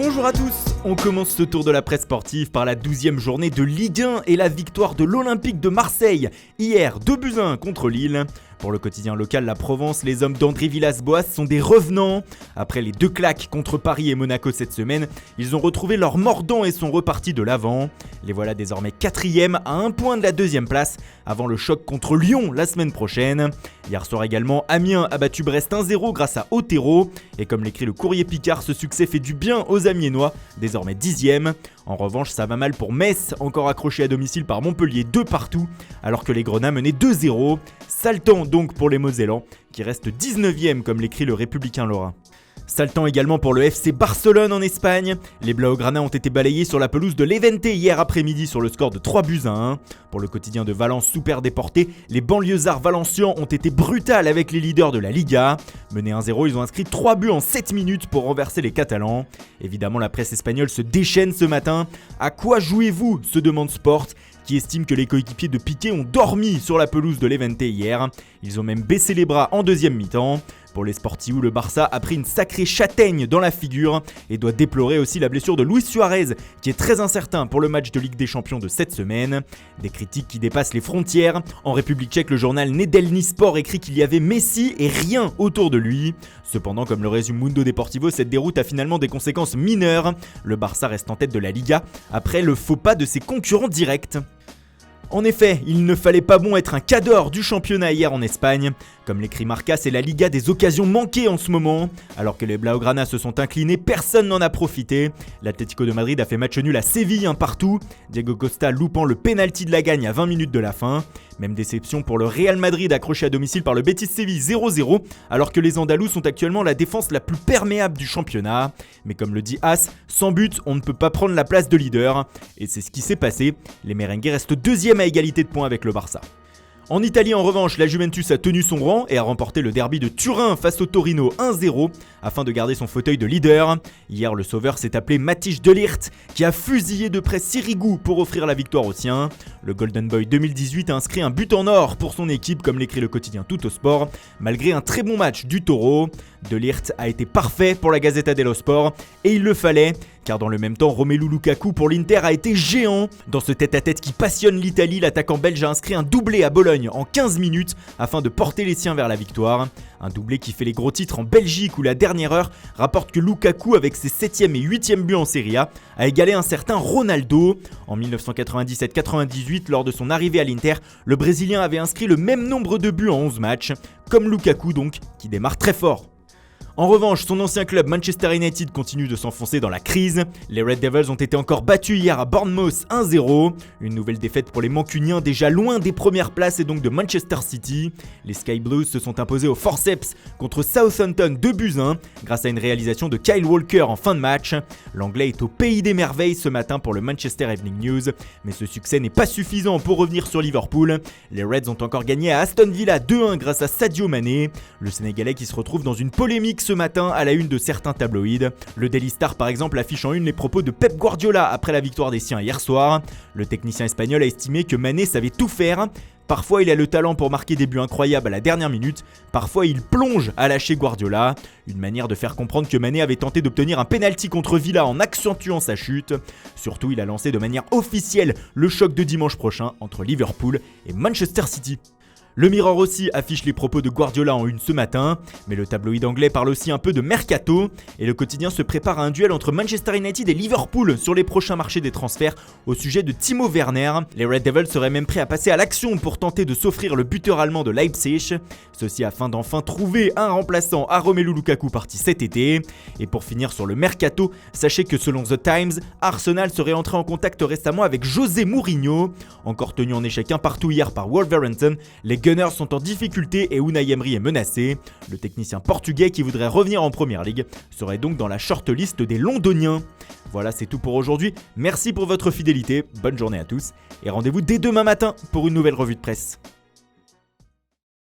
Bonjour à tous, on commence ce tour de la presse sportive par la 12e journée de Ligue 1 et la victoire de l'Olympique de Marseille, hier 2-1 contre Lille. Pour le quotidien local La Provence, les hommes d'André Villas-Boas sont des revenants. Après les 2 claques contre Paris et Monaco cette semaine, ils ont retrouvé leur mordant et sont repartis de l'avant. Les voilà désormais 4e à 1 point de la 2e place, avant le choc contre Lyon la semaine prochaine. Hier soir également, Amiens a battu Brest 1-0 grâce à Otero. Et comme l'écrit le Courrier Picard, ce succès fait du bien aux Amiénois, désormais 10e. En revanche, ça va mal pour Metz, encore accroché à domicile par Montpellier 2 partout, alors que les Grenats menaient 2-0. Sale temps donc pour les Mosellans, qui restent 19e comme l'écrit le Républicain lorrain. Sale temps également pour le FC Barcelone en Espagne. Les Blaugrana ont été balayés sur la pelouse de l'Evente hier après-midi sur le score de 3-1. Pour le quotidien de Valence super déporté, les banlieusards valencians ont été brutales avec les leaders de la Liga. Menés 1-0, ils ont inscrit 3 buts en 7 minutes pour renverser les Catalans. Évidemment, la presse espagnole se déchaîne ce matin. À quoi jouez-vous ? Se demande Sport, qui estime que les coéquipiers de Piqué ont dormi sur la pelouse de l'Evente hier. Ils ont même baissé les bras en deuxième mi-temps. Pour les Sportius, le Barça a pris une sacrée châtaigne dans la figure et doit déplorer aussi la blessure de Luis Suarez, qui est très incertain pour le match de Ligue des Champions de cette semaine. Des critiques qui dépassent les frontières. En République tchèque, le journal Nedelni Sport écrit qu'il y avait Messi et rien autour de lui. Cependant, comme le résume Mundo Deportivo, cette déroute a finalement des conséquences mineures. Le Barça reste en tête de la Liga après le faux pas de ses concurrents directs. En effet, il ne fallait pas bon être un cador du championnat hier en Espagne. Comme l'écrit Marca, c'est la Liga des occasions manquées en ce moment. Alors que les Blaugrana se sont inclinés, personne n'en a profité. L'Atlético de Madrid a fait match nul à Séville 1 partout. Diego Costa loupant le pénalty de la gagne à 20 minutes de la fin. Même déception pour le Real Madrid accroché à domicile par le Betis Séville 0-0, alors que les Andalous sont actuellement la défense la plus perméable du championnat. Mais comme le dit As, sans but, on ne peut pas prendre la place de leader. Et c'est ce qui s'est passé. Les Merengues restent 2e à égalité de points avec le Barça. En Italie, en revanche, la Juventus a tenu son rang et a remporté le derby de Turin face au Torino 1-0 afin de garder son fauteuil de leader. Hier, le sauveur s'est appelé Matthijs de Ligt qui a fusillé de près Sirigu pour offrir la victoire aux siens. Le Golden Boy 2018 a inscrit un but en or pour son équipe, comme l'écrit le quotidien Tuttosport, malgré un très bon match du Toro. De Ligt a été parfait pour la Gazzetta dello Sport et il le fallait, car dans le même temps, Romelu Lukaku pour l'Inter a été géant. Dans ce tête-à-tête qui passionne l'Italie, l'attaquant belge a inscrit un doublé à Bologne en 15 minutes afin de porter les siens vers la victoire. Un doublé qui fait les gros titres en Belgique où la dernière heure rapporte que Lukaku, avec ses 7e et 8e buts en Serie A, a égalé un certain Ronaldo. En 1997-98, lors de son arrivée à l'Inter, le Brésilien avait inscrit le même nombre de buts en 11 matchs, comme Lukaku donc, qui démarre très fort. En revanche, son ancien club Manchester United continue de s'enfoncer dans la crise. Les Red Devils ont été encore battus hier à Bournemouth 1-0. Une nouvelle défaite pour les Mancuniens déjà loin des premières places et donc de Manchester City. Les Sky Blues se sont imposés au forceps contre Southampton 2-1 grâce à une réalisation de Kyle Walker en fin de match. L'Anglais est au pays des merveilles ce matin pour le Manchester Evening News. Mais ce succès n'est pas suffisant pour revenir sur Liverpool. Les Reds ont encore gagné à Aston Villa 2-1 grâce à Sadio Mané. Le Sénégalais qui se retrouve dans une polémique ce matin à la une de certains tabloïds. Le Daily Star par exemple affiche en une les propos de Pep Guardiola après la victoire des siens hier soir. Le technicien espagnol a estimé que Mané savait tout faire. Parfois il a le talent pour marquer des buts incroyables à la dernière minute, parfois il plonge à lâcher Guardiola. Une manière de faire comprendre que Mané avait tenté d'obtenir un penalty contre Villa en accentuant sa chute. Surtout il a lancé de manière officielle le choc de dimanche prochain entre Liverpool et Manchester City. Le Mirror aussi affiche les propos de Guardiola en une ce matin, mais le tabloïd anglais parle aussi un peu de mercato, et le quotidien se prépare à un duel entre Manchester United et Liverpool sur les prochains marchés des transferts au sujet de Timo Werner. Les Red Devils seraient même prêts à passer à l'action pour tenter de s'offrir le buteur allemand de Leipzig, ceci afin d'enfin trouver un remplaçant à Romelu Lukaku parti cet été. Et pour finir sur le mercato, sachez que selon The Times, Arsenal serait entré en contact récemment avec José Mourinho. Encore tenu en échec un partout hier par Wolverhampton, les Gunners sont en difficulté et Unai Emery est menacé. Le technicien portugais qui voudrait revenir en Première Ligue serait donc dans la shortlist des Londoniens. Voilà, c'est tout pour aujourd'hui. Merci pour votre fidélité, bonne journée à tous et rendez-vous dès demain matin pour une nouvelle revue de presse.